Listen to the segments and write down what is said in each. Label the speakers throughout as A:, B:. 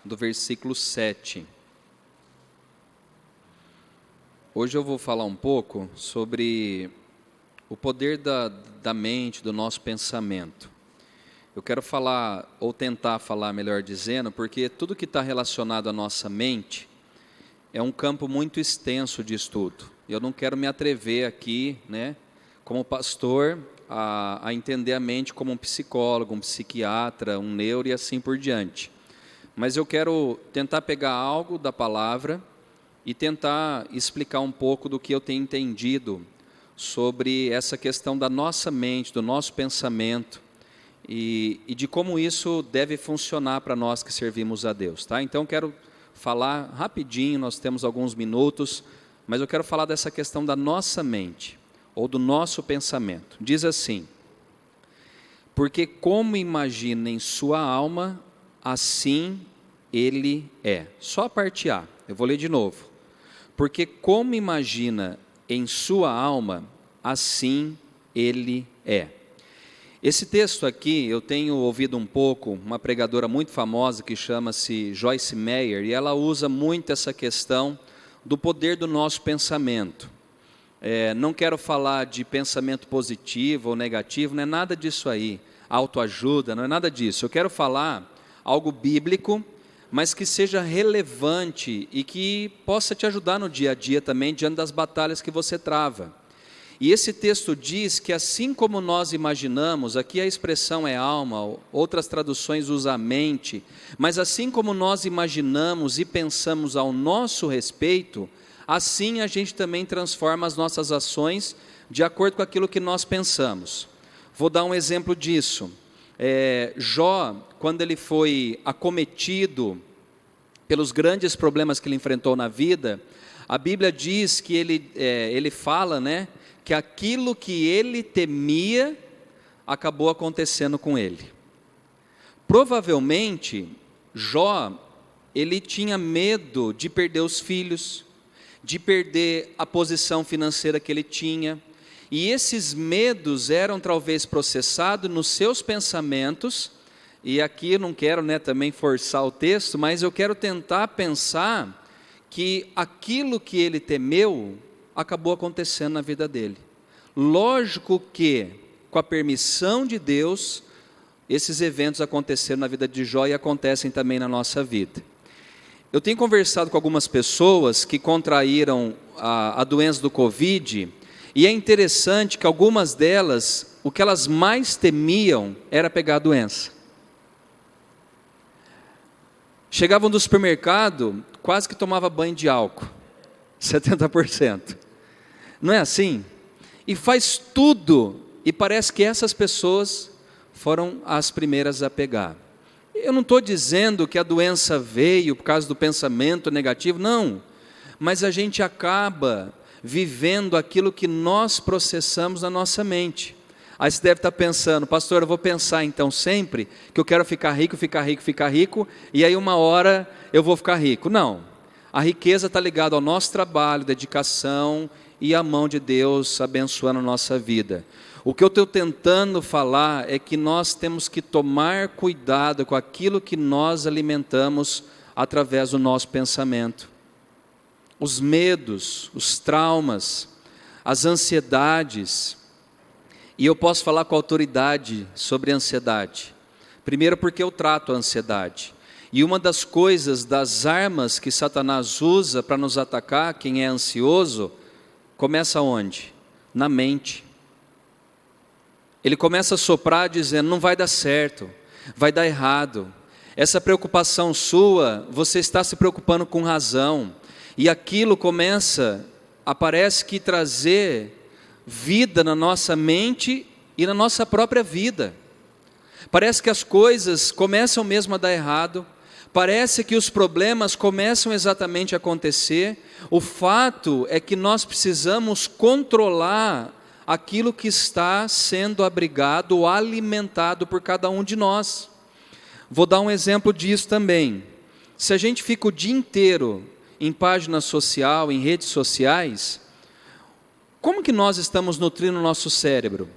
A: do versículo 7. Hoje eu vou falar um pouco sobre o poder da mente, do nosso pensamento. Eu quero falar, ou tentar falar, melhor dizendo, porque tudo que está relacionado à nossa mente é um campo muito extenso de estudo. Eu não quero me atrever aqui, como pastor, a entender a mente como um psicólogo, um psiquiatra, um neuro e assim por diante. Mas eu quero tentar pegar algo da palavra e tentar explicar um pouco do que eu tenho entendido sobre essa questão da nossa mente, do nosso pensamento e de como isso deve funcionar para nós que servimos a Deus, tá? Então quero falar rapidinho, nós temos alguns minutos, mas eu quero falar dessa questão da nossa mente ou do nosso pensamento. Diz assim: porque como imagina em sua alma, assim ele é. Só a parte A, eu vou ler de novo. Porque como imagina em sua alma, assim ele é. Esse texto aqui, eu tenho ouvido um pouco, uma pregadora muito famosa que chama-se Joyce Meyer, e ela usa muito essa questão do poder do nosso pensamento. Não quero falar de pensamento positivo ou negativo, não é nada disso aí, autoajuda, não é nada disso. Eu quero falar algo bíblico, mas que seja relevante e que possa te ajudar no dia a dia também, diante das batalhas que você trava. E esse texto diz que assim como nós imaginamos, aqui a expressão é alma, outras traduções usam mente, mas assim como nós imaginamos e pensamos ao nosso respeito, assim a gente também transforma as nossas ações de acordo com aquilo que nós pensamos. Vou dar um exemplo disso. Jó, quando ele foi acometido pelos grandes problemas que ele enfrentou na vida, a Bíblia diz que ele fala, que aquilo que ele temia acabou acontecendo com ele. Provavelmente, Jó, ele tinha medo de perder os filhos, de perder a posição financeira que ele tinha, e esses medos eram talvez processados nos seus pensamentos, e aqui eu não quero também forçar o texto, mas eu quero tentar pensar que aquilo que ele temeu acabou acontecendo na vida dele. Lógico que, com a permissão de Deus, esses eventos aconteceram na vida de Jó e acontecem também na nossa vida. Eu tenho conversado com algumas pessoas que contraíram a doença do Covid, e é interessante que algumas delas, o que elas mais temiam era pegar a doença. Chegavam do supermercado, quase que tomava banho de álcool, 70%. Não é assim? E faz tudo, e parece que essas pessoas foram as primeiras a pegar. Eu não estou dizendo que a doença veio por causa do pensamento negativo, não. Mas a gente acaba vivendo aquilo que nós processamos na nossa mente. Aí você deve estar pensando: pastor, eu vou pensar então sempre que eu quero ficar rico, e aí uma hora eu vou ficar rico. Não, a riqueza está ligada ao nosso trabalho, dedicação e a mão de Deus abençoando a nossa vida. O que eu estou tentando falar é que nós temos que tomar cuidado com aquilo que nós alimentamos através do nosso pensamento. Os medos, os traumas, as ansiedades. E eu posso falar com autoridade sobre a ansiedade. Primeiro porque eu trato a ansiedade. E uma das coisas, das armas que Satanás usa para nos atacar, quem é ansioso, começa onde? Na mente. Ele começa a soprar dizendo: não vai dar certo, vai dar errado. Essa preocupação sua, você está se preocupando com razão. E aquilo parece que trazer vida na nossa mente e na nossa própria vida. Parece que as coisas começam mesmo a dar errado, parece que os problemas começam exatamente a acontecer. O fato é que nós precisamos controlar aquilo que está sendo abrigado ou alimentado por cada um de nós. Vou dar um exemplo disso também. Se a gente fica o dia inteiro em página social, em redes sociais, como que nós estamos nutrindo o nosso cérebro?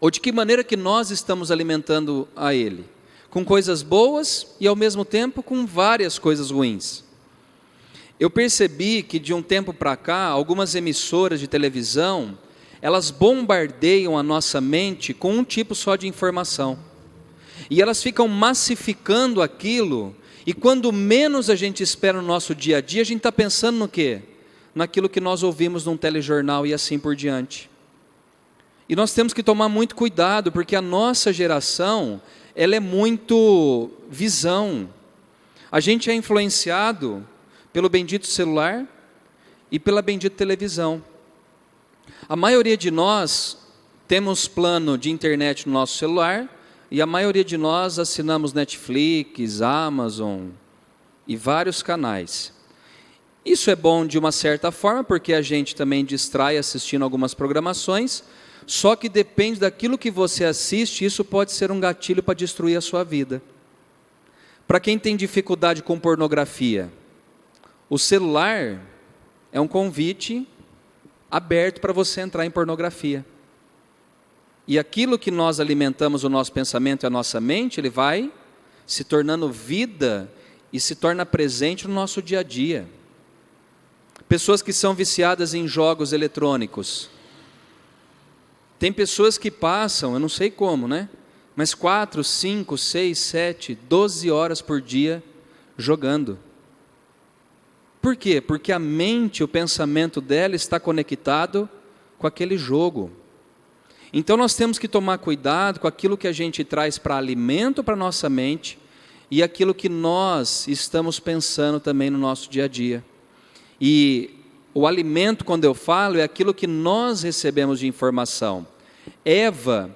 A: Ou de que maneira que nós estamos alimentando a ele? com coisas boas e ao mesmo tempo com várias coisas ruins. Eu percebi que de um tempo para cá, algumas emissoras de televisão, elas bombardeiam a nossa mente com um tipo só de informação. E elas ficam massificando aquilo, e quando menos a gente espera no nosso dia a dia, a gente está pensando no quê? Naquilo que nós ouvimos num telejornal e assim por diante. E nós temos que tomar muito cuidado, porque a nossa geração, ela é muito visão. A gente é influenciado pelo bendito celular e pela bendita televisão. A maioria de nós temos plano de internet no nosso celular, e a maioria de nós assinamos Netflix, Amazon e vários canais. Isso é bom de uma certa forma, porque a gente também distrai assistindo algumas programações, só que depende daquilo que você assiste, isso pode ser um gatilho para destruir a sua vida. Para quem tem dificuldade com pornografia, o celular é um convite aberto para você entrar em pornografia. E aquilo que nós alimentamos o nosso pensamento e a nossa mente, ele vai se tornando vida e se torna presente no nosso dia a dia. Pessoas que são viciadas em jogos eletrônicos. Tem pessoas que passam, eu não sei como, né? Mas 4, 5, 6, 7, 12 horas por dia jogando. Por quê? Porque a mente, o pensamento dela está conectado com aquele jogo. Então nós temos que tomar cuidado com aquilo que a gente traz para alimento para a nossa mente e aquilo que nós estamos pensando também no nosso dia a dia. E o alimento, quando eu falo, é aquilo que nós recebemos de informação. Eva,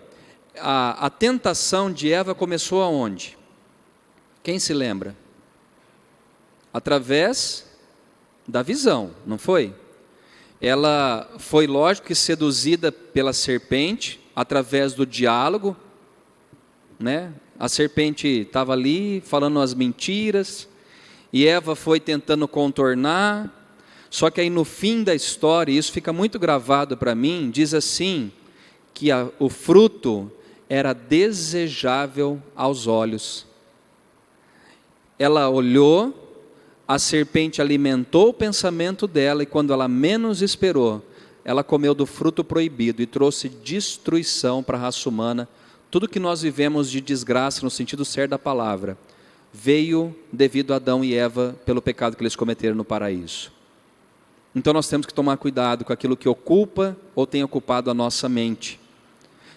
A: a tentação de Eva começou aonde? Quem se lembra? Através da visão, não foi? Ela foi, lógico, que seduzida pela serpente, através do diálogo, né? A serpente estava ali, falando as mentiras, e Eva foi tentando contornar, só que aí no fim da história, e isso fica muito gravado para mim, diz assim, que o fruto era desejável aos olhos. Ela olhou, a serpente alimentou o pensamento dela, e quando ela menos esperou, ela comeu do fruto proibido e trouxe destruição para a raça humana. Tudo que nós vivemos de desgraça, no sentido certo da palavra, veio devido a Adão e Eva, pelo pecado que eles cometeram no paraíso. Então nós temos que tomar cuidado com aquilo que ocupa ou tem ocupado a nossa mente.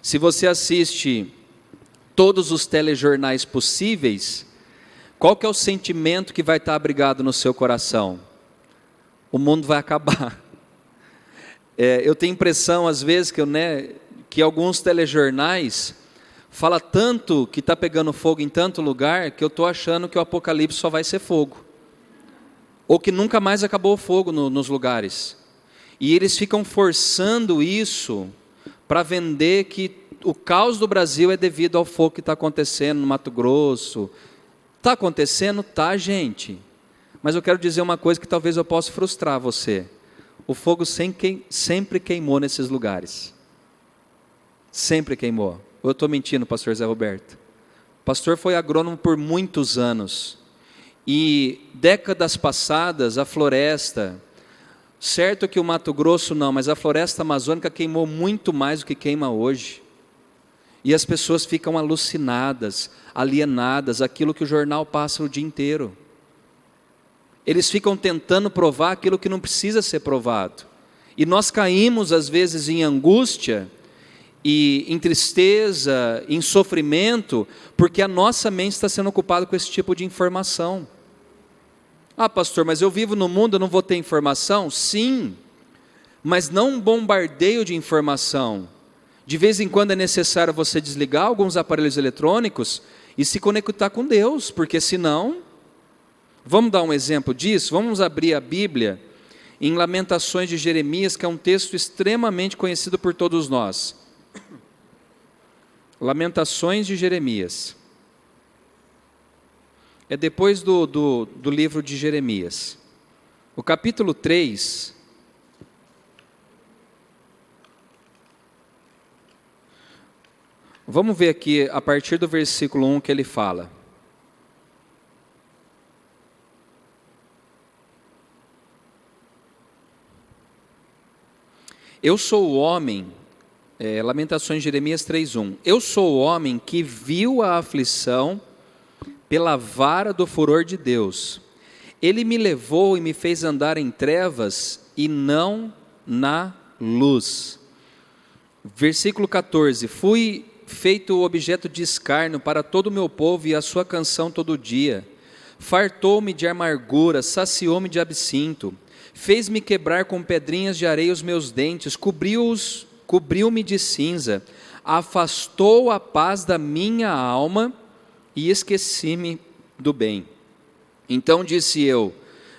A: Se você assiste todos os telejornais possíveis, qual que é o sentimento que vai estar abrigado no seu coração? O mundo vai acabar. Eu tenho impressão, às vezes, que alguns telejornais falam tanto que está pegando fogo em tanto lugar, que eu estou achando que o apocalipse só vai ser fogo. Ou que nunca mais acabou o fogo nos lugares. E eles ficam forçando isso para vender que o caos do Brasil é devido ao fogo que está acontecendo no Mato Grosso. Está acontecendo? Tá, gente. Mas eu quero dizer uma coisa que talvez eu possa frustrar você. O fogo sempre queimou nesses lugares. Sempre queimou. Ou eu estou mentindo, pastor Zé Roberto? O pastor foi agrônomo por muitos anos. E décadas passadas, a floresta, certo que o Mato Grosso não, mas a floresta amazônica queimou muito mais do que queima hoje. E as pessoas ficam alucinadas, alienadas, aquilo que o jornal passa o dia inteiro. Eles ficam tentando provar aquilo que não precisa ser provado. E nós caímos às vezes em angústia, e em tristeza, em sofrimento, porque a nossa mente está sendo ocupada com esse tipo de informação. Ah, pastor, mas eu vivo no mundo, eu não vou ter informação? Sim, mas não um bombardeio de informação. De vez em quando é necessário você desligar alguns aparelhos eletrônicos e se conectar com Deus, porque senão, vamos dar um exemplo disso? Vamos abrir a Bíblia em Lamentações de Jeremias, que é um texto extremamente conhecido por todos nós. Lamentações de Jeremias. É depois do livro de Jeremias. O capítulo 3... Vamos ver aqui a partir do versículo 1 que ele fala. Eu sou o homem, Lamentações de Jeremias 3:1. Eu sou o homem que viu a aflição pela vara do furor de Deus. Ele me levou e me fez andar em trevas e não na luz. Versículo 14. Fui feito objeto de escárnio para todo o meu povo e a sua canção todo dia. Fartou-me de amargura, saciou-me de absinto. Fez-me quebrar com pedrinhas de areia os meus dentes, cobriu-me de cinza, afastou a paz da minha alma e esqueci-me do bem. Então disse eu,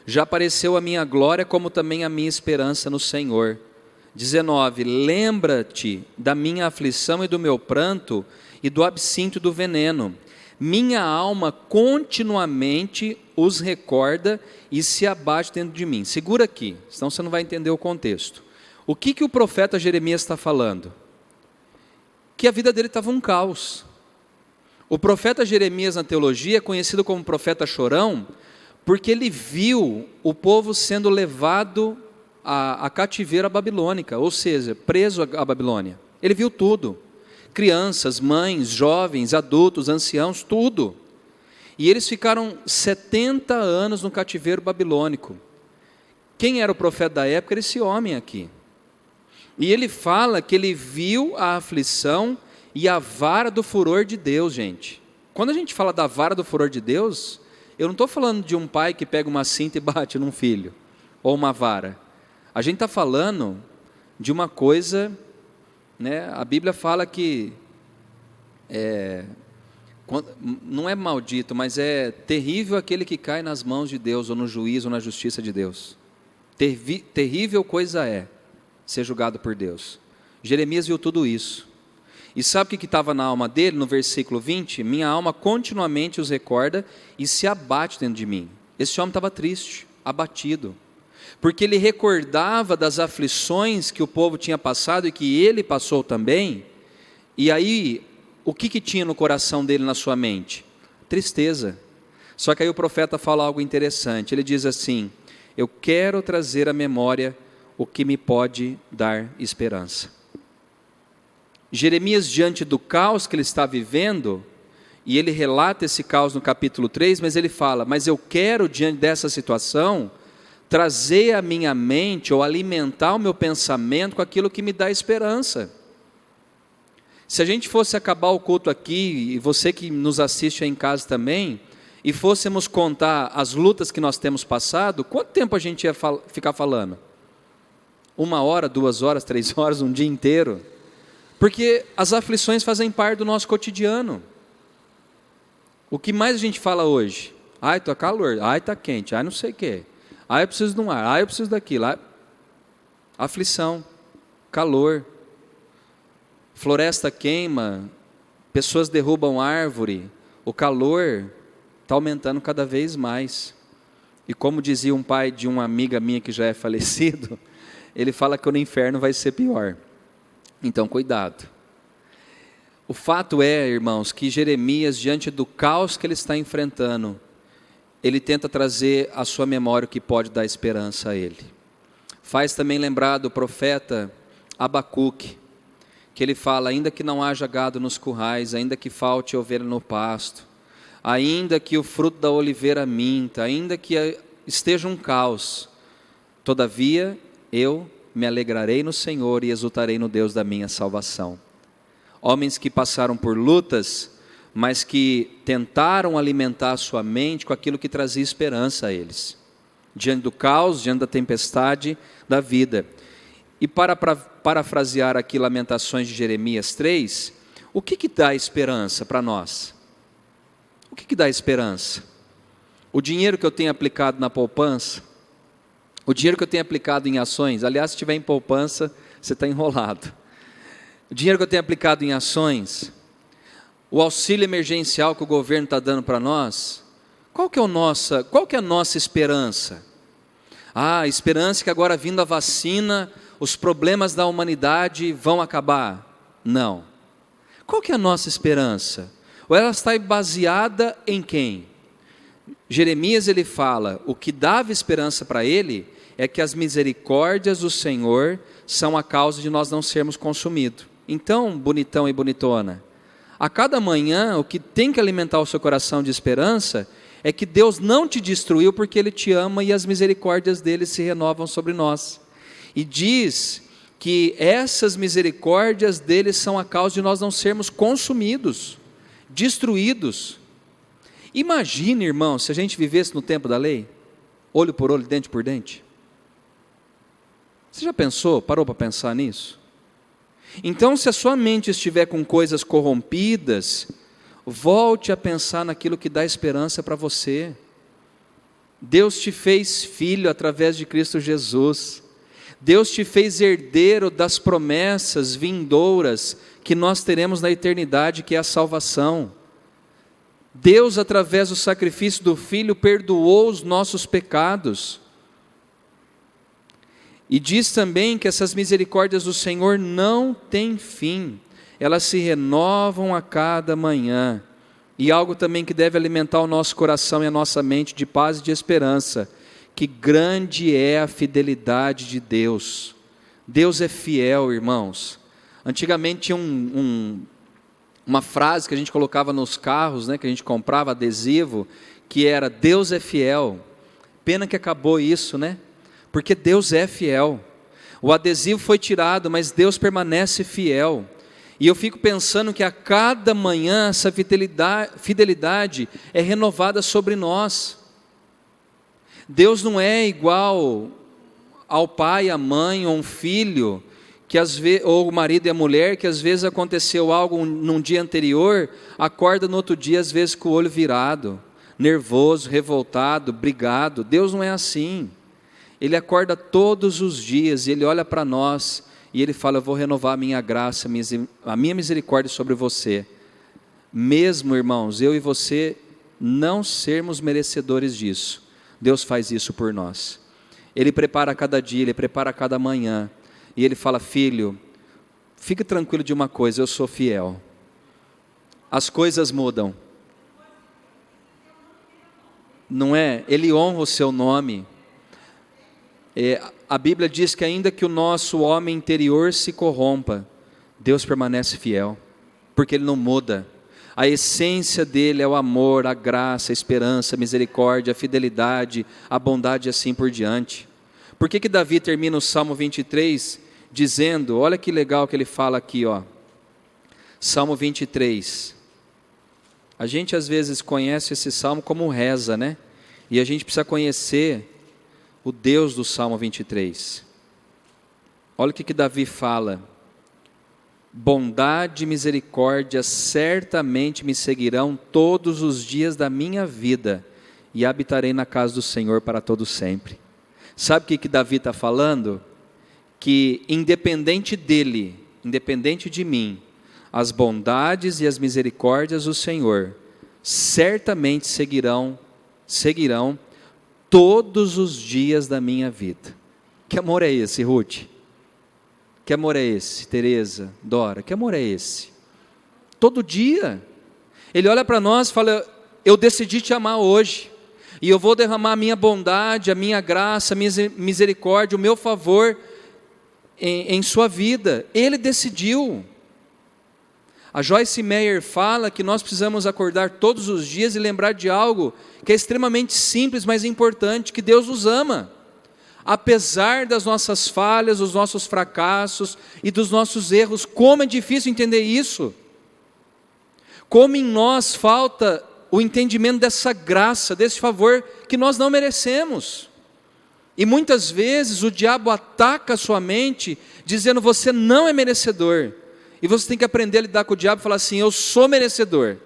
A: já apareceu a minha glória, como também a minha esperança no Senhor. 19, lembra-te da minha aflição e do meu pranto, e do absinto e do veneno. Minha alma continuamente os recorda e se abate dentro de mim. Segura aqui, senão você não vai entender o contexto. O que o profeta Jeremias está falando? Que a vida dele estava um caos. O profeta Jeremias na teologia é conhecido como profeta chorão, porque ele viu o povo sendo levado a cativeiro babilônica, ou seja, preso à Babilônia. Ele viu tudo. Crianças, mães, jovens, adultos, anciãos, tudo. E eles ficaram 70 anos no cativeiro babilônico. Quem era o profeta da época? Era esse homem aqui. E ele fala que ele viu a aflição e a vara do furor de Deus, gente. Quando a gente fala da vara do furor de Deus, eu não estou falando de um pai que pega uma cinta e bate num filho, ou uma vara. A gente está falando de uma coisa, né? A Bíblia fala que não é maldito, mas é terrível aquele que cai nas mãos de Deus, ou no juízo, ou na justiça de Deus. Terrível coisa é ser julgado por Deus. Jeremias viu tudo isso. E sabe o que estava na alma dele, no versículo 20? Minha alma continuamente os recorda e se abate dentro de mim. Esse homem estava triste, abatido, porque ele recordava das aflições que o povo tinha passado e que ele passou também. E aí, o que tinha no coração dele, na sua mente? Tristeza. Só que aí o profeta fala algo interessante. Ele diz assim: eu quero trazer à memória o que me pode dar esperança. Jeremias, diante do caos que ele está vivendo, e ele relata esse caos no capítulo 3, mas ele fala, mas eu quero, diante dessa situação, trazer à minha mente, ou alimentar o meu pensamento com aquilo que me dá esperança. Se a gente fosse acabar o culto aqui, e você que nos assiste aí em casa também, e fôssemos contar as lutas que nós temos passado, quanto tempo a gente ia ficar falando? 1 hora, 2 horas, 3 horas, um dia inteiro? Porque as aflições fazem parte do nosso cotidiano. O que mais a gente fala hoje? Ai, está calor, ai, está quente, ai, não sei o quê. Ai, eu preciso de um ar, ai, eu preciso daquilo. Ai... Aflição, calor, floresta queima, pessoas derrubam árvore, o calor está aumentando cada vez mais. E como dizia um pai de uma amiga minha que já é falecido, ele fala que no inferno vai ser pior. Então, cuidado. O fato é, irmãos, que Jeremias, diante do caos que ele está enfrentando, ele tenta trazer à sua memória o que pode dar esperança a ele. Faz também lembrar do profeta Abacuque, que ele fala, ainda que não haja gado nos currais, ainda que falte ovelha no pasto, ainda que o fruto da oliveira minta, ainda que esteja um caos, todavia eu me alegrarei no Senhor e exultarei no Deus da minha salvação. Homens que passaram por lutas, mas que tentaram alimentar a sua mente com aquilo que trazia esperança a eles, diante do caos, diante da tempestade da vida. E para parafrasear aqui Lamentações de Jeremias 3, o que dá esperança para nós? O que dá esperança? O dinheiro que eu tenho aplicado na poupança? O dinheiro que eu tenho aplicado em ações? Aliás, se tiver em poupança, você está enrolado. O dinheiro que eu tenho aplicado em ações? O auxílio emergencial que o governo está dando para nós? Qual que é a nossa esperança? A esperança que agora vindo a vacina, os problemas da humanidade vão acabar? Não. Qual que é a nossa esperança? Ou ela está baseada em quem? Jeremias ele fala, o que dava esperança para ele é que as misericórdias do Senhor são a causa de nós não sermos consumidos. Então, bonitão e bonitona, a cada manhã o que tem que alimentar o seu coração de esperança é que Deus não te destruiu porque Ele te ama e as misericórdias dele se renovam sobre nós. E diz que essas misericórdias dele são a causa de nós não sermos consumidos, destruídos. Imagine, irmão, se a gente vivesse no tempo da lei, olho por olho, dente por dente. Você já pensou, parou para pensar nisso? Então, se a sua mente estiver com coisas corrompidas, volte a pensar naquilo que dá esperança para você. Deus te fez filho através de Cristo Jesus. Deus te fez herdeiro das promessas vindouras que nós teremos na eternidade, que é a salvação. Deus, através do sacrifício do Filho, perdoou os nossos pecados. E diz também que essas misericórdias do Senhor não têm fim, elas se renovam a cada manhã. E algo também que deve alimentar o nosso coração e a nossa mente de paz e de esperança, que grande é a fidelidade de Deus. Deus é fiel, irmãos. Antigamente tinha uma frase que a gente colocava nos carros, né, que a gente comprava adesivo, que era Deus é fiel. Pena que acabou isso, né? Porque Deus é fiel. O adesivo foi tirado, mas Deus permanece fiel. E eu fico pensando que a cada manhã essa fidelidade é renovada sobre nós. Deus não é igual ao pai, à mãe, ou um filho, que às vezes, ou o marido e a mulher, que às vezes aconteceu algo num dia anterior, acorda no outro dia, às vezes com o olho virado, nervoso, revoltado, brigado. Deus não é assim. Ele acorda todos os dias e Ele olha para nós e Ele fala: eu vou renovar a minha graça, a minha misericórdia sobre você. Mesmo, irmãos, eu e você não sermos merecedores disso, Deus faz isso por nós. Ele prepara cada dia, Ele prepara cada manhã. E Ele fala: filho, fique tranquilo de uma coisa, eu sou fiel. As coisas mudam. Não é? Ele honra o seu nome. A Bíblia diz que ainda que o nosso homem interior se corrompa, Deus permanece fiel, porque Ele não muda. A essência dEle é o amor, a graça, a esperança, a misericórdia, a fidelidade, a bondade e assim por diante. Por que Davi termina o Salmo 23 dizendo, olha que legal que ele fala aqui, ó, Salmo 23. A gente às vezes conhece esse Salmo como reza, né? E a gente precisa conhecer o Deus do Salmo 23. Olha o que Davi fala: bondade e misericórdia certamente me seguirão todos os dias da minha vida, e habitarei na casa do Senhor para todo sempre. Sabe o que Davi está falando? Que independente dele, independente de mim, as bondades e as misericórdias do Senhor certamente seguirão todos os dias da minha vida. Que amor é esse, Ruth? Que amor é esse, Tereza, Dora? Que amor é esse? Todo dia. Ele olha para nós e fala: eu decidi te amar hoje, e eu vou derramar a minha bondade, a minha graça, a minha misericórdia, o meu favor em sua vida. Ele decidiu. A Joyce Meyer fala que nós precisamos acordar todos os dias e lembrar de algo que é extremamente simples, mas importante: que Deus nos ama. Apesar das nossas falhas, dos nossos fracassos e dos nossos erros. Como é difícil entender isso. Como em nós falta o entendimento dessa graça, desse favor que nós não merecemos. E muitas vezes o diabo ataca a sua mente, dizendo: você não é merecedor. E você tem que aprender a lidar com o diabo e falar assim: eu sou merecedor,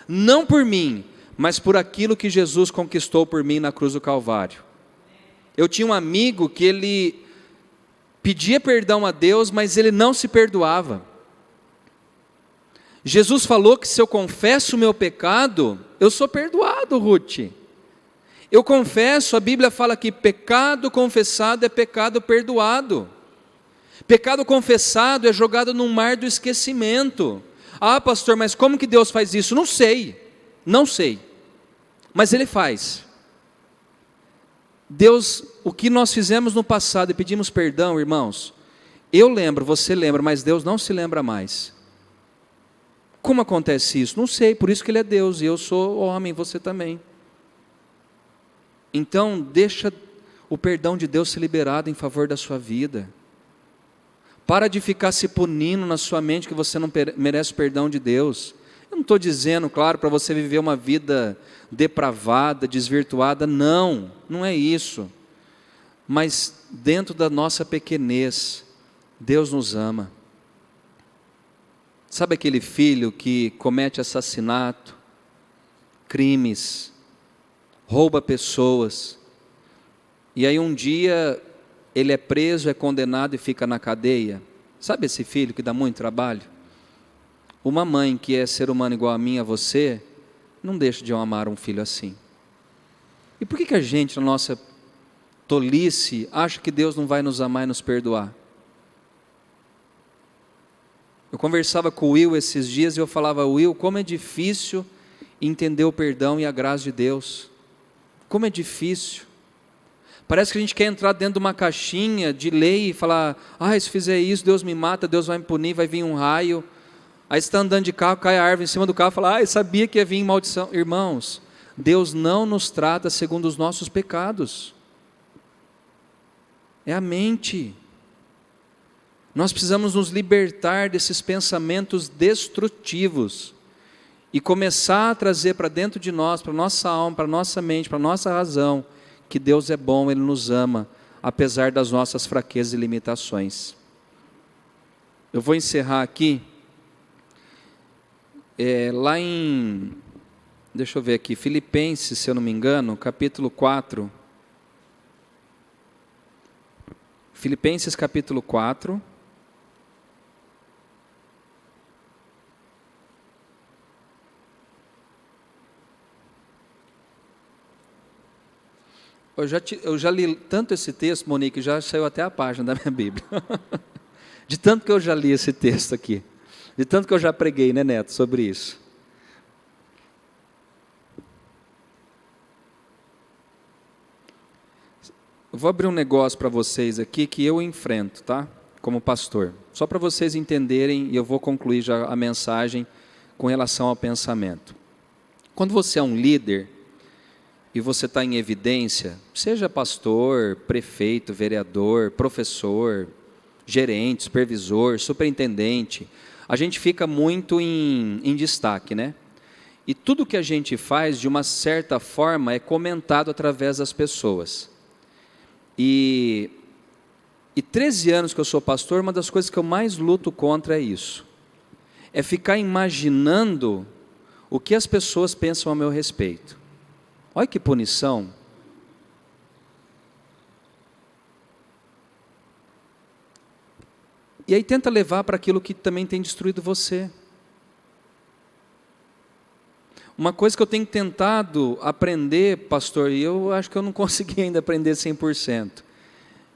A: não por mim, mas por aquilo que Jesus conquistou por mim na cruz do Calvário. Eu tinha um amigo que ele pedia perdão a Deus, mas ele não se perdoava. Jesus falou que se eu confesso o meu pecado, eu sou perdoado, Ruth. Eu confesso, a Bíblia fala que pecado confessado é pecado perdoado. Pecado confessado é jogado no mar do esquecimento. Ah, pastor, mas como que Deus faz isso? Não sei, não sei, mas Ele faz. Deus, o que nós fizemos no passado e pedimos perdão, irmãos, eu lembro, você lembra, mas Deus não se lembra mais. Como acontece isso? Não sei, por isso que Ele é Deus, e eu sou homem, você também. Então, deixa o perdão de Deus ser liberado em favor da sua vida. Para de ficar se punindo na sua mente que você não merece o perdão de Deus. Eu não estou dizendo, claro, para você viver uma vida depravada, desvirtuada, não, não é isso. Mas dentro da nossa pequenez, Deus nos ama. Sabe aquele filho que comete assassinato, crimes, rouba pessoas, e aí um dia ele é preso, é condenado e fica na cadeia? Sabe esse filho que dá muito trabalho? Uma mãe que é ser humano igual a mim, a você, não deixa de amar um filho assim. E por que a gente, na nossa tolice, acha que Deus não vai nos amar e nos perdoar? Eu conversava com o Will esses dias e eu falava: Will, como é difícil entender o perdão e a graça de Deus. Como é difícil. Parece que a gente quer entrar dentro de uma caixinha de lei e falar: se fizer isso, Deus me mata, Deus vai me punir, vai vir um raio. Aí você está andando de carro, cai a árvore em cima do carro e fala: sabia que ia vir maldição. Irmãos, Deus não nos trata segundo os nossos pecados. É a mente. Nós precisamos nos libertar desses pensamentos destrutivos e começar a trazer para dentro de nós, para a nossa alma, para a nossa mente, para a nossa razão, que Deus é bom, Ele nos ama, apesar das nossas fraquezas e limitações. Eu vou encerrar aqui, lá em, deixa eu ver aqui, Filipenses, se eu não me engano, capítulo 4. Filipenses capítulo 4. Eu já li tanto esse texto, Monique, já saiu até a página da minha Bíblia. De tanto que eu já li esse texto aqui. De tanto que eu já preguei, né, Neto, sobre isso. Eu vou abrir um negócio para vocês aqui que eu enfrento, tá? Como pastor. Só para vocês entenderem, e eu vou concluir já a mensagem com relação ao pensamento. Quando você é um líder e você está em evidência, seja pastor, prefeito, vereador, professor, gerente, supervisor, superintendente, a gente fica muito em destaque, né? E tudo que a gente faz, de uma certa forma, é comentado através das pessoas. E 13 anos que eu sou pastor, uma das coisas que eu mais luto contra é isso. É ficar imaginando o que as pessoas pensam a meu respeito. Olha que punição. E aí tenta levar para aquilo que também tem destruído você. Uma coisa que eu tenho tentado aprender, pastor, e eu acho que eu não consegui ainda aprender 100%,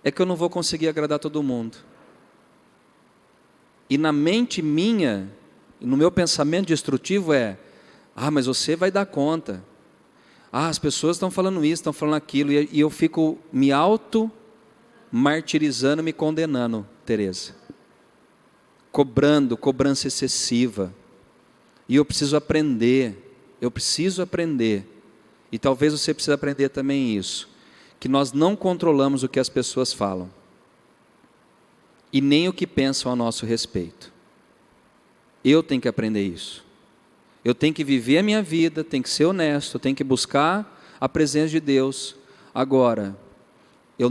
A: é que eu não vou conseguir agradar todo mundo. E na mente minha, no meu pensamento destrutivo mas você vai dar conta. As pessoas estão falando isso, estão falando aquilo, e eu fico me auto-martirizando, me condenando, Tereza. Cobrança excessiva. E eu preciso aprender, e talvez você precise aprender também isso, que nós não controlamos o que as pessoas falam, e nem o que pensam a nosso respeito. Eu tenho que aprender isso. Eu tenho que viver a minha vida, tenho que ser honesto, eu tenho que buscar a presença de Deus. Agora, eu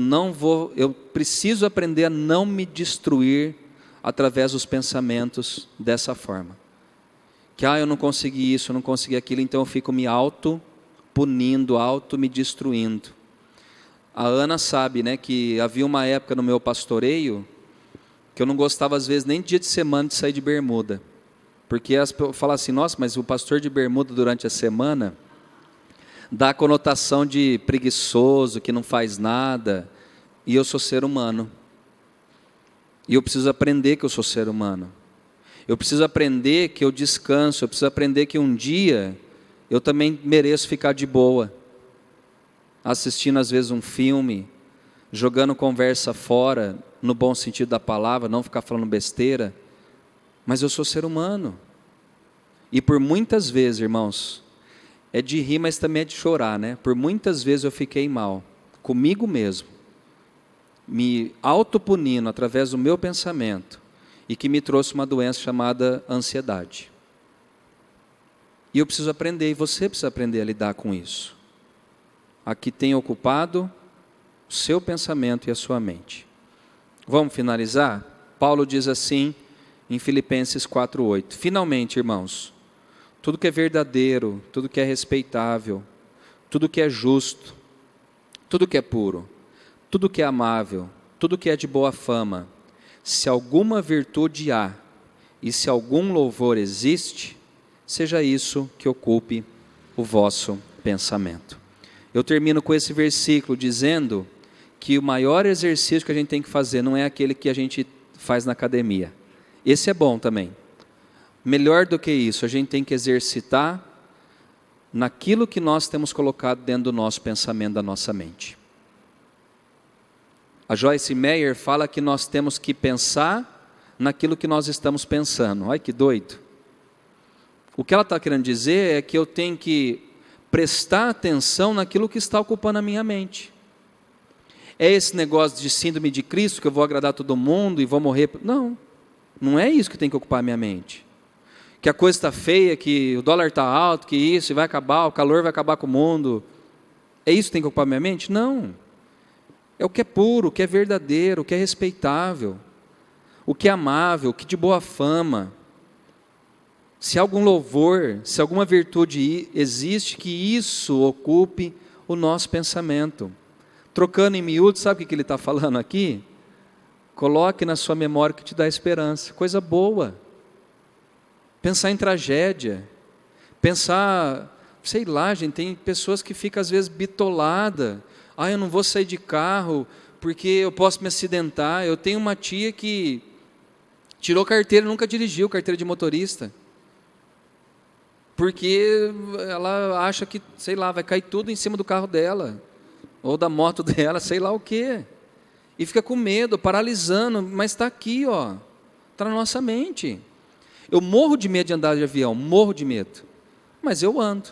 A: preciso aprender a não me destruir através dos pensamentos dessa forma. Que eu não consegui isso, eu não consegui aquilo, então eu fico me auto-punindo, me destruindo. A Ana sabe, né, que havia uma época no meu pastoreio que eu não gostava às vezes nem dia de semana de sair de bermuda. Porque as pessoas falam assim: nossa, mas o pastor de bermuda durante a semana dá a conotação de preguiçoso, que não faz nada. E eu sou ser humano. E eu preciso aprender que eu sou ser humano. Eu preciso aprender que eu descanso, eu preciso aprender que um dia eu também mereço ficar de boa, assistindo às vezes um filme, jogando conversa fora, no bom sentido da palavra, não ficar falando besteira, mas eu sou ser humano. E por muitas vezes, irmãos, é de rir, mas também é de chorar, né? Por muitas vezes eu fiquei mal, comigo mesmo, me autopunindo através do meu pensamento, e que me trouxe uma doença chamada ansiedade. E eu preciso aprender, e você precisa aprender a lidar com isso. Aqui tem ocupado o seu pensamento e a sua mente. Vamos finalizar? Paulo diz assim em Filipenses 4:8. Finalmente, irmãos, tudo que é verdadeiro, tudo que é respeitável, tudo que é justo, tudo que é puro, tudo que é amável, tudo que é de boa fama, se alguma virtude há e se algum louvor existe, seja isso que ocupe o vosso pensamento. Eu termino com esse versículo dizendo que o maior exercício que a gente tem que fazer não é aquele que a gente faz na academia. Esse é bom também. Melhor do que isso, a gente tem que exercitar naquilo que nós temos colocado dentro do nosso pensamento, da nossa mente. A Joyce Meyer fala que nós temos que pensar naquilo que nós estamos pensando. Olha que doido. O que ela está querendo dizer é que eu tenho que prestar atenção naquilo que está ocupando a minha mente. É esse negócio de síndrome de Cristo, que eu vou agradar todo mundo e vou morrer. Não, não é isso que tem que ocupar a minha mente. Que a coisa está feia, que o dólar está alto, que isso vai acabar, o calor vai acabar com o mundo. É isso que tem que ocupar a minha mente? Não. É o que é puro, o que é verdadeiro, o que é respeitável, o que é amável, o que é de boa fama. Se algum louvor, se alguma virtude existe, que isso ocupe o nosso pensamento. Trocando em miúdos, sabe o que ele está falando aqui? Coloque na sua memória o que te dá esperança, coisa boa. Pensar em tragédia, pensar, sei lá, gente, tem pessoas que ficam às vezes bitoladas. Eu não vou sair de carro porque eu posso me acidentar. Eu tenho uma tia que tirou carteira, nunca dirigiu carteira de motorista. Porque ela acha que, sei lá, vai cair tudo em cima do carro dela, ou da moto dela, sei lá o quê. E fica com medo, paralisando, mas está aqui, ó, está na nossa mente. Eu morro de medo de andar de avião, morro de medo, mas eu ando.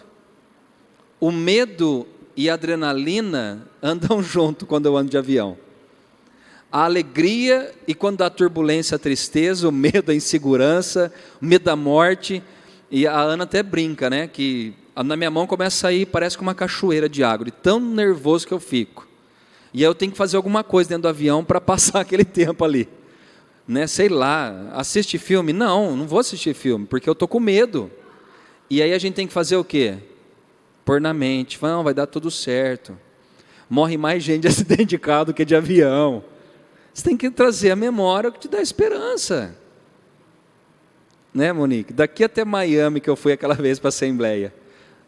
A: O medo e a adrenalina andam junto quando eu ando de avião. A alegria e quando dá turbulência, a tristeza, o medo, a insegurança, o medo da morte. E a Ana até brinca, né, que na minha mão começa a sair, parece que uma cachoeira de água, de tão nervoso que eu fico. E aí eu tenho que fazer alguma coisa dentro do avião para passar aquele tempo ali. Né, sei lá, assiste filme? Não vou assistir filme, porque eu estou com medo. E aí a gente tem que fazer o quê? Pôr na mente, não, vai dar tudo certo. Morre mais gente de acidente de carro do que de avião. Você tem que trazer a memória o que te dá esperança. Né, Monique? Daqui até Miami, que eu fui aquela vez para a Assembleia,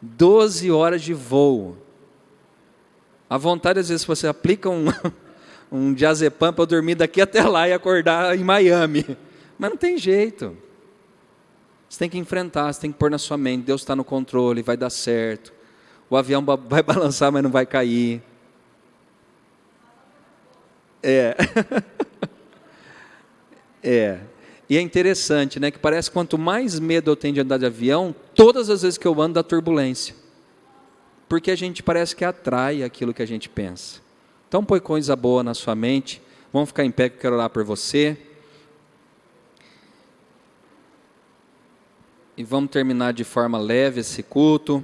A: 12 horas de voo. A vontade, às vezes, você aplica um diazepam para eu dormir daqui até lá e acordar em Miami. Mas não tem jeito. Você tem que enfrentar, você tem que pôr na sua mente, Deus está no controle, vai dar certo. O avião vai balançar, mas não vai cair. E é interessante, né, que parece que quanto mais medo eu tenho de andar de avião, todas as vezes que eu ando dá turbulência. Porque a gente parece que atrai aquilo que a gente pensa. Então põe coisa boa na sua mente. Vamos ficar em pé que eu quero orar por você. E vamos terminar de forma leve esse culto.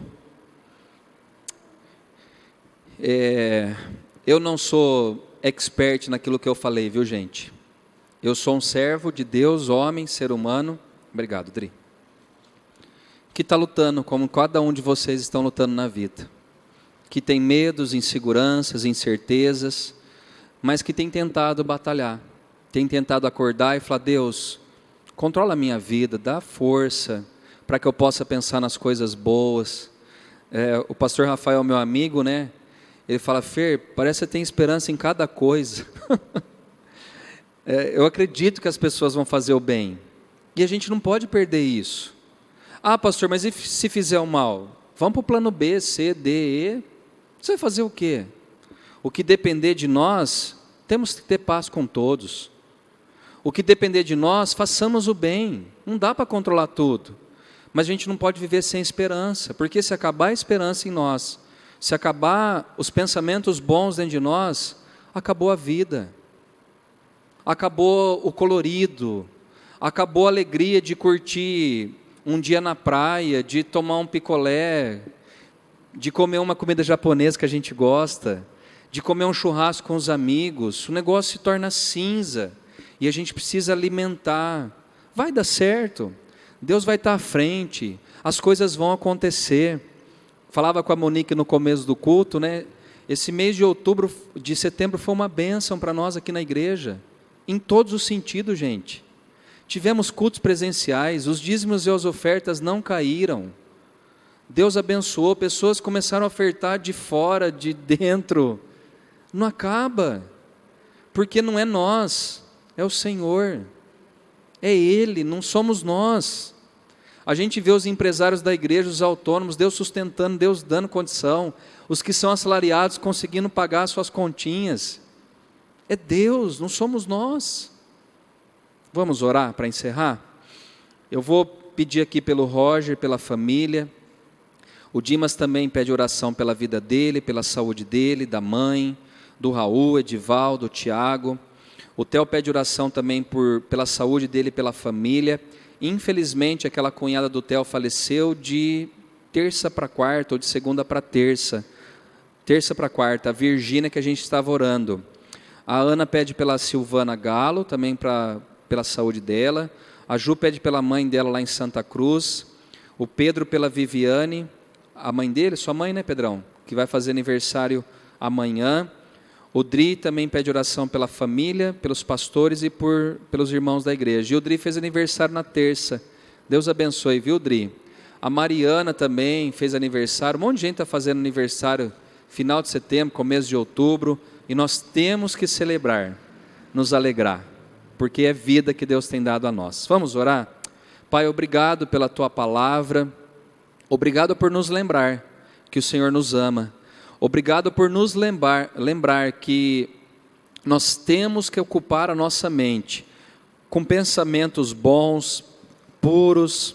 A: Eu não sou expert naquilo que eu falei, viu, gente? Eu sou um servo de Deus, homem, ser humano. Obrigado, Dri. Que está lutando, como cada um de vocês estão lutando na vida. Que tem medos, inseguranças, incertezas, mas que tem tentado batalhar. Tem tentado acordar e falar, Deus, controla a minha vida, dá força para que eu possa pensar nas coisas boas. O pastor Rafael, meu amigo, né? Ele fala, Fer, parece que você tem esperança em cada coisa. Eu acredito que as pessoas vão fazer o bem. E a gente não pode perder isso. Ah, pastor, mas e se fizer o mal? Vamos para o plano B, C, D, E. Você vai fazer o quê? O que depender de nós, temos que ter paz com todos. O que depender de nós, façamos o bem. Não dá para controlar tudo. Mas a gente não pode viver sem esperança, porque se acabar a esperança em nós, se acabar os pensamentos bons dentro de nós, acabou a vida. Acabou o colorido, acabou a alegria de curtir um dia na praia, de tomar um picolé, de comer uma comida japonesa que a gente gosta, de comer um churrasco com os amigos. O negócio se torna cinza e a gente precisa alimentar. Vai dar certo, Deus vai estar à frente, as coisas vão acontecer. Falava com a Monique no começo do culto, né? Esse mês de setembro foi uma bênção para nós aqui na igreja, em todos os sentidos, gente. Tivemos cultos presenciais, os dízimos e as ofertas não caíram. Deus abençoou, pessoas começaram a ofertar de fora, de dentro. Não acaba, porque não é nós, é o Senhor. É Ele, não somos nós. A gente vê os empresários da igreja, os autônomos, Deus sustentando, Deus dando condição. Os que são assalariados conseguindo pagar suas continhas. É Deus, não somos nós. Vamos orar para encerrar? Eu vou pedir aqui pelo Roger, pela família. O Dimas também pede oração pela vida dele, pela saúde dele, da mãe, do Raul, Edivaldo, Tiago. O Theo pede oração também pela saúde dele e pela família. Infelizmente, aquela cunhada do Theo faleceu de terça para quarta, ou de segunda para terça. Terça para quarta, a Virgínia que a gente estava orando. A Ana pede pela Silvana Galo, também pela saúde dela. A Ju pede pela mãe dela lá em Santa Cruz. O Pedro pela Viviane, a mãe dele, sua mãe, né, Pedrão? Que vai fazer aniversário amanhã. O Dri também pede oração pela família, pelos pastores e pelos irmãos da igreja. E o Dri fez aniversário na terça. Deus abençoe, viu, Dri? A Mariana também fez aniversário. Um monte de gente está fazendo aniversário final de setembro, começo de outubro. E nós temos que celebrar, nos alegrar, porque é vida que Deus tem dado a nós. Vamos orar? Pai, obrigado pela Tua palavra. Obrigado por nos lembrar que o Senhor nos ama. Obrigado por nos lembrar que nós temos que ocupar a nossa mente com pensamentos bons, puros,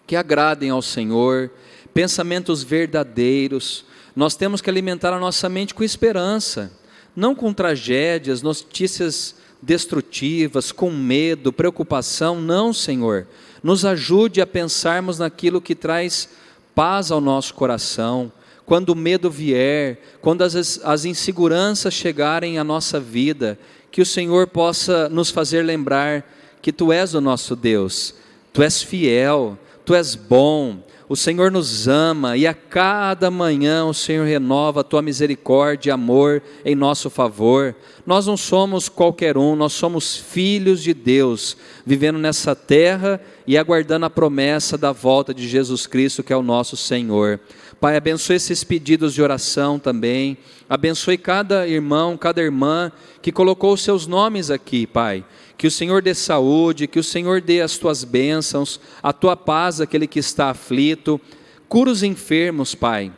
A: que agradem ao Senhor, pensamentos verdadeiros. Nós temos que alimentar a nossa mente com esperança, não com tragédias, notícias destrutivas, com medo, preocupação. Não, Senhor. Nos ajude a pensarmos naquilo que traz paz ao nosso coração. Quando o medo vier, quando as inseguranças chegarem à nossa vida, que o Senhor possa nos fazer lembrar que Tu és o nosso Deus, Tu és fiel, Tu és bom, o Senhor nos ama e a cada manhã o Senhor renova a Tua misericórdia e amor em nosso favor. Nós não somos qualquer um, nós somos filhos de Deus, vivendo nessa terra e aguardando a promessa da volta de Jesus Cristo, que é o nosso Senhor. Pai, abençoe esses pedidos de oração também, abençoe cada irmão, cada irmã que colocou os seus nomes aqui, Pai. Que o Senhor dê saúde, que o Senhor dê as Tuas bênçãos, a Tua paz àquele que está aflito. Cura os enfermos, Pai,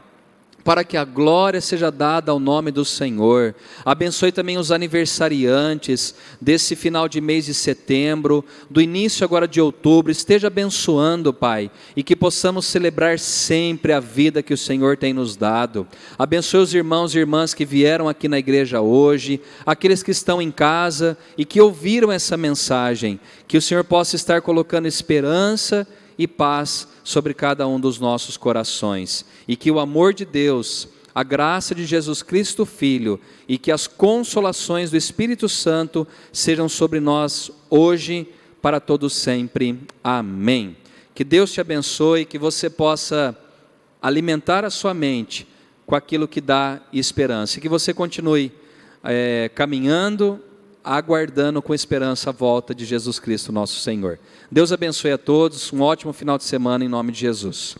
A: para que a glória seja dada ao nome do Senhor. Abençoe também os aniversariantes desse final de mês de setembro, do início agora de outubro. Esteja abençoando, Pai, e que possamos celebrar sempre a vida que o Senhor tem nos dado. Abençoe os irmãos e irmãs que vieram aqui na igreja hoje, aqueles que estão em casa e que ouviram essa mensagem. Que o Senhor possa estar colocando esperança e paz sobre cada um dos nossos corações, e que o amor de Deus, a graça de Jesus Cristo Filho e que as consolações do Espírito Santo sejam sobre nós hoje, para todos sempre. Amém. Que Deus te abençoe, que você possa alimentar a sua mente com aquilo que dá esperança, e que você continue caminhando, aguardando com esperança a volta de Jesus Cristo nosso Senhor. Deus abençoe a todos, um ótimo final de semana em nome de Jesus.